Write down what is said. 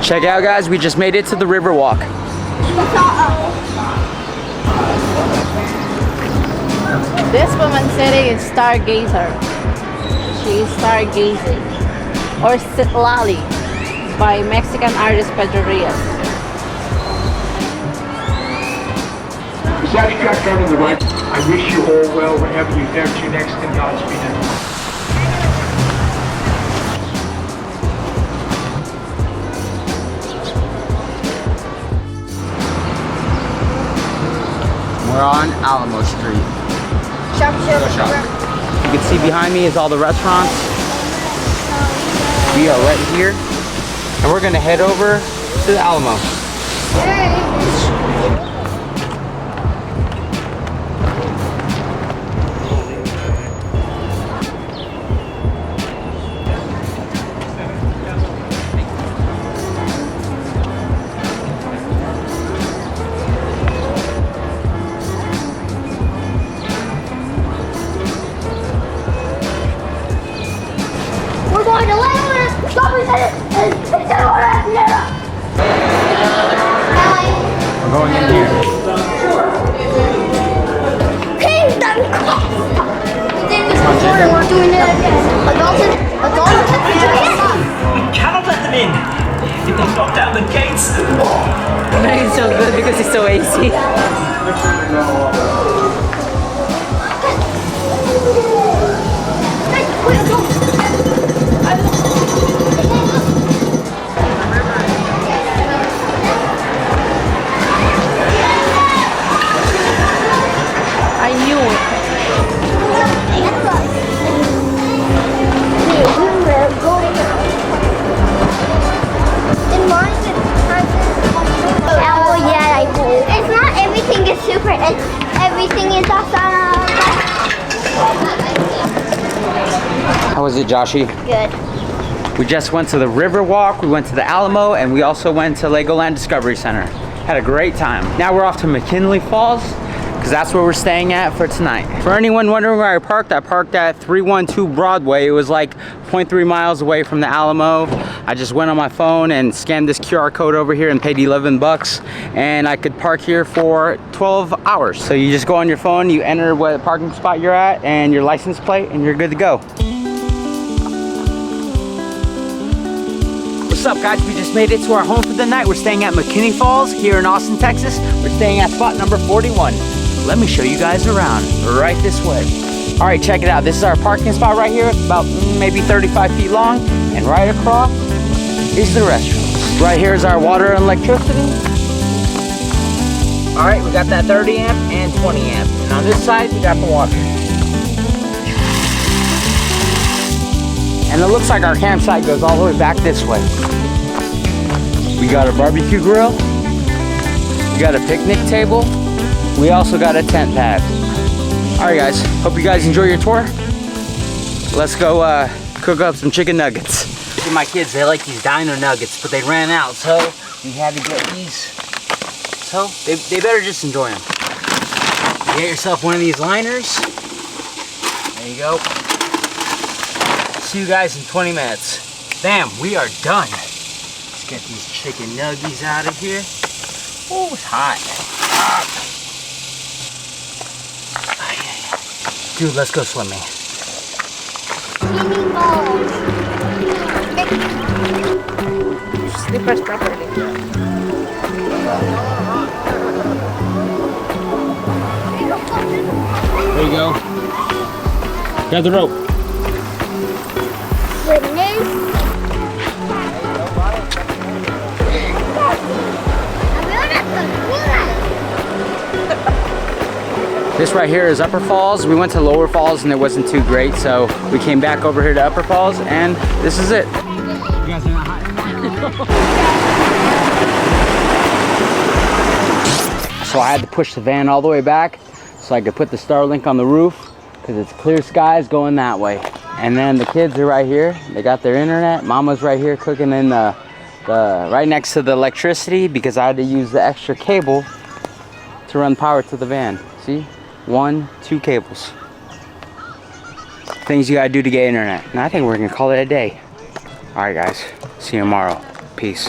Check it out, guys. We just made it to the river walk. This woman sitting is stargazer. She is stargazing. Or Citlali by Mexican artist Pedro Reyes. Besides track down on the right, I wish you all well whenever you get to your next and Godspeed. We're on Alamo Street. Shop. You can see behind me is all the restaurants. We are right here, and we're gonna head over to the Alamo. We're going to land. Shopping center. We're going in here. Kingdom Come. We did this before and we're doing it again. Adults. We cannot let them in. If they lock down the gates. It's so good because it's so AC. I knew it. Oh yeah, I do. It's not everything is super. Everything is awesome. How was it, Joshy? Good. We just went to the river walk, we went to the Alamo, and we also went to Legoland Discovery Center. Had a great time. Now we're off to McKinley Falls, because that's where we're staying at for tonight. For anyone wondering where I parked at 312 Broadway. It was like 0.3 miles away from the Alamo. I just went on my phone and scanned this QR code over here and paid 11 bucks, and I could park here for 12 hours. So you just go on your phone, you enter what parking spot you're at and your license plate, and you're good to go. What's up, guys? We just made it to our home for the night. We're staying at McKinney Falls here in Austin, Texas. We're staying at spot number 41. Let me show you guys around right this way. All right, check it out. This is our parking spot right here. It's about maybe 35 feet long, and right across is the restroom. Right here is our water and electricity. All right, we got that 30 amp and 20 amp. And on this side, we got the water. And it looks like our campsite goes all the way back this way. We got a barbecue grill. We got a picnic table. We also got a tent pad. All right, guys, hope you guys enjoy your tour. Let's go cook up some chicken nuggets. See, my kids, they like these dino nuggets, but they ran out, so we had to get these. So they better just enjoy them. Get yourself one of these liners. There you go. See you guys in 20 minutes. Bam, we are done. Let's get these chicken nuggies out of here. Oh, it's hot. Dude, let's go swimming. Swimming balls. Slippers properly. There you go. Grab the rope. Goodness. This right here is Upper Falls. We went to Lower Falls and it wasn't too great, so we came back over here to Upper Falls, and this is it. You guys are not hot anymore. So I had to push the van all the way back so I could put the Starlink on the roof, because it's clear skies going that way. And then the kids are right here. They got their internet. Mama's right here cooking in the right next to the electricity, because I had to use the extra cable to run power to the van. See? 1, 2 cables. Things you gotta do to get internet. And I think we're gonna call it a day. Alright, guys. See you tomorrow. Peace.